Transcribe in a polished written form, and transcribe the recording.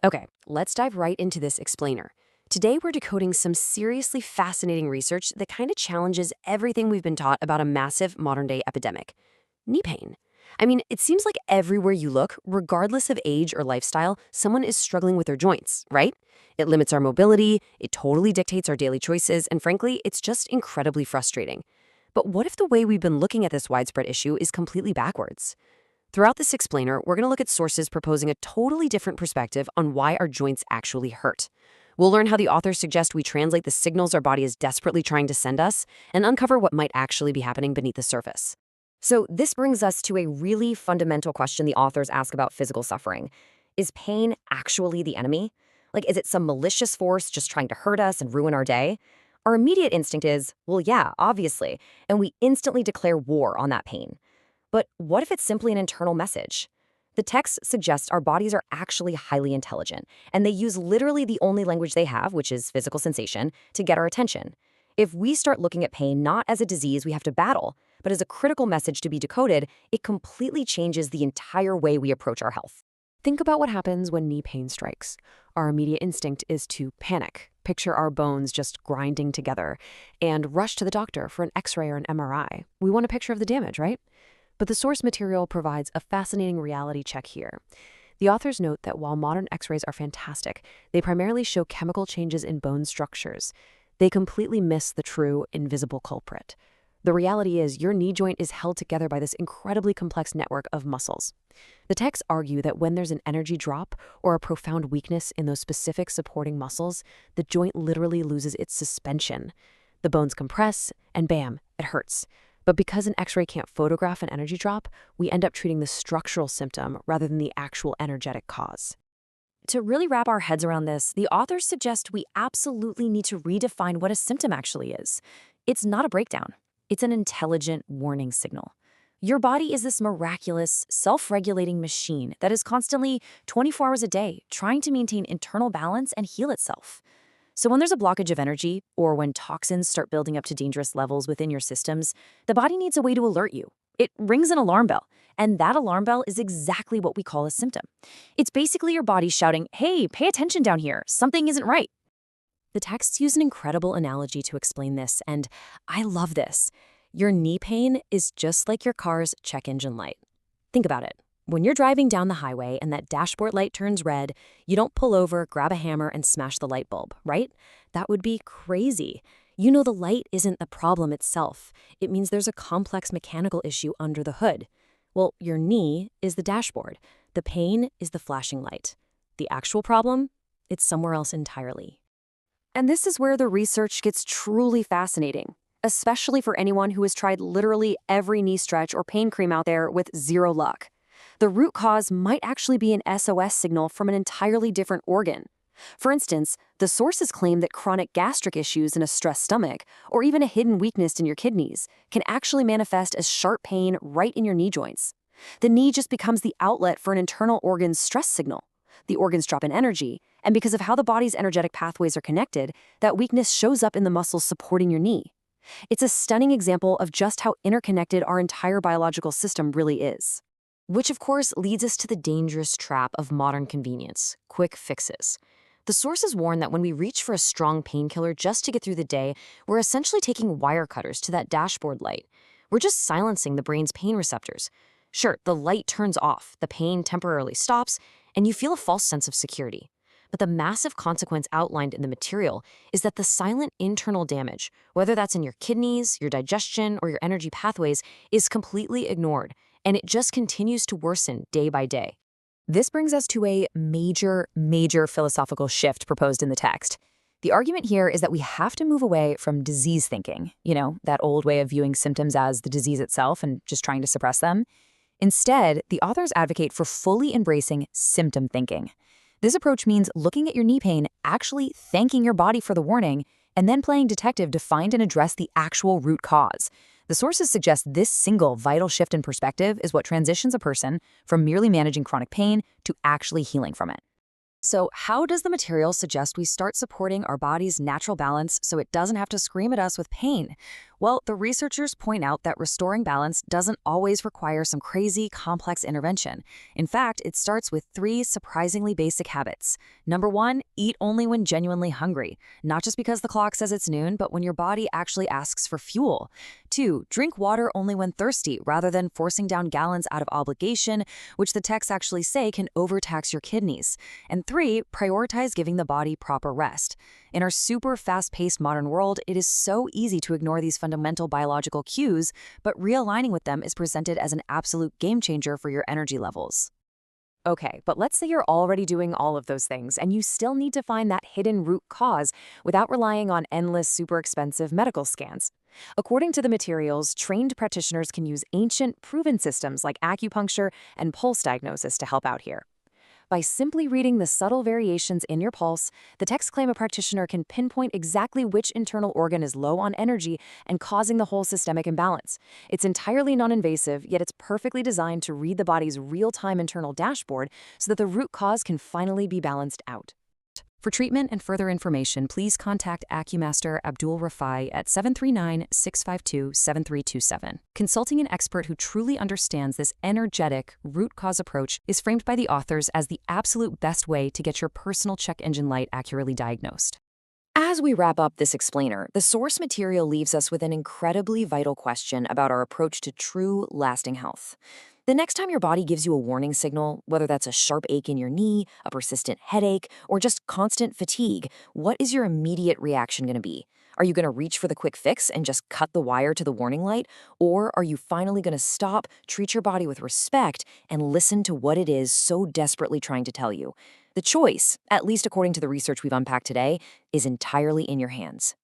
Okay, let's dive right into this explainer. Today, we're decoding some seriously fascinating research that kind of challenges everything we've been taught about a massive modern day epidemic knee pain. I mean, it seems like everywhere you look, regardless of age or lifestyle, someone is struggling with their joints, right? It limits our mobility, it totally dictates our daily choices, and frankly, it's just incredibly frustrating. But what if the way we've been looking at this widespread issue is completely backwards? Throughout this explainer, we're going to look at sources proposing a totally different perspective on why our joints actually hurt. We'll learn how the authors suggest we translate the signals our body is desperately trying to send us and uncover what might actually be happening beneath the surface. So, this brings us to a really fundamental question the authors ask about physical suffering. Is pain actually the enemy? Like, is it some malicious force just trying to hurt us and ruin our day? Our immediate instinct is, well, yeah, obviously, and we instantly declare war on that pain. But what if it's simply an internal message? The text suggests our bodies are actually highly intelligent, and they use literally the only language they have, which is physical sensation, to get our attention. If we start looking at pain not as a disease we have to battle, but as a critical message to be decoded, it completely changes the entire way we approach our health. Think about what happens when knee pain strikes. Our immediate instinct is to panic, picture our bones just grinding together, and rush to the doctor for an x-ray or an MRI. We want a picture of the damage, right? But the source material provides a fascinating reality check here. The authors note that while modern x-rays are fantastic, they primarily show chemical changes in bone structures. They completely miss the true, invisible culprit. The reality is your knee joint is held together by this incredibly complex network of muscles. The texts argue that when there's an energy drop or a profound weakness in those specific supporting muscles, the joint literally loses its suspension. The bones compress, and bam, it hurts. But because an x-ray can't photograph an energy drop, we end up treating the structural symptom rather than the actual energetic cause. To really wrap our heads around this, the authors suggest we absolutely need to redefine what a symptom actually is. It's not a breakdown. It's an intelligent warning signal. Your body is this miraculous, self-regulating machine that is constantly 24 hours a day trying to maintain internal balance and heal itself. So when there's a blockage of energy, or when toxins start building up to dangerous levels within your systems, the body needs a way to alert you. It rings an alarm bell, and that alarm bell is exactly what we call a symptom. It's basically your body shouting, hey, pay attention down here, something isn't right. The texts use an incredible analogy to explain this, and I love this. Your knee pain is just like your car's check engine light. Think about it. When you're driving down the highway and that dashboard light turns red, you don't pull over, grab a hammer, and smash the light bulb, right? That would be crazy. You know the light isn't the problem itself. It means there's a complex mechanical issue under the hood. Well, your knee is the dashboard. The pain is the flashing light. The actual problem? It's somewhere else entirely. And this is where the research gets truly fascinating, especially for anyone who has tried literally every knee stretch or pain cream out there with zero luck. The root cause might actually be an SOS signal from an entirely different organ. For instance, the sources claim that chronic gastric issues in a stressed stomach, or even a hidden weakness in your kidneys, can actually manifest as sharp pain right in your knee joints. The knee just becomes the outlet for an internal organ's stress signal. The organs drop in energy, and because of how the body's energetic pathways are connected, that weakness shows up in the muscles supporting your knee. It's a stunning example of just how interconnected our entire biological system really is. Which, of course, leads us to the dangerous trap of modern convenience, quick fixes. The sources warn that when we reach for a strong painkiller just to get through the day, we're essentially taking wire cutters to that dashboard light. We're just silencing the brain's pain receptors. Sure, the light turns off, the pain temporarily stops, and you feel a false sense of security. But the massive consequence outlined in the material is that the silent internal damage, whether that's in your kidneys, your digestion, or your energy pathways, is completely ignored, and it just continues to worsen day by day. This brings us to a major philosophical shift proposed in the text. The argument here is that we have to move away from disease thinking, that old way of viewing symptoms as the disease itself and just trying to suppress them. Instead, the authors advocate for fully embracing symptom thinking. This approach means looking at your knee pain, actually thanking your body for the warning, and then playing detective to find and address the actual root cause. The sources suggest this single vital shift in perspective is what transitions a person from merely managing chronic pain to actually healing from it. So how does the material suggest we start supporting our body's natural balance so it doesn't have to scream at us with pain? Well, the researchers point out that restoring balance doesn't always require some crazy, complex intervention. In fact, it starts with 3 surprisingly basic habits. Number 1, eat only when genuinely hungry, not just because the clock says it's noon, but when your body actually asks for fuel. 2, drink water only when thirsty, rather than forcing down gallons out of obligation, which the texts actually say can overtax your kidneys. And 3, prioritize giving the body proper rest. In our super fast-paced modern world, it is so easy to ignore these fundamental biological cues, but realigning with them is presented as an absolute game changer for your energy levels. Okay, but let's say you're already doing all of those things and you still need to find that hidden root cause without relying on endless, super expensive medical scans. According to the materials, trained practitioners can use ancient, proven systems like acupuncture and pulse diagnosis to help out here. By simply reading the subtle variations in your pulse, the texts claim a practitioner can pinpoint exactly which internal organ is low on energy and causing the whole systemic imbalance. It's entirely non-invasive, yet it's perfectly designed to read the body's real-time internal dashboard so that the root cause can finally be balanced out. For treatment and further information, please contact Acumaster Abdul Rafe at 739-652-7327. Consulting an expert who truly understands this energetic, root cause approach is framed by the authors as the absolute best way to get your personal check engine light accurately diagnosed. As we wrap up this explainer, the source material leaves us with an incredibly vital question about our approach to true, lasting health. The next time your body gives you a warning signal, whether that's a sharp ache in your knee, a persistent headache, or just constant fatigue, what is your immediate reaction going to be? Are you going to reach for the quick fix and just cut the wire to the warning light? Or are you finally going to stop, treat your body with respect, and listen to what it is so desperately trying to tell you? The choice, at least according to the research we've unpacked today, is entirely in your hands.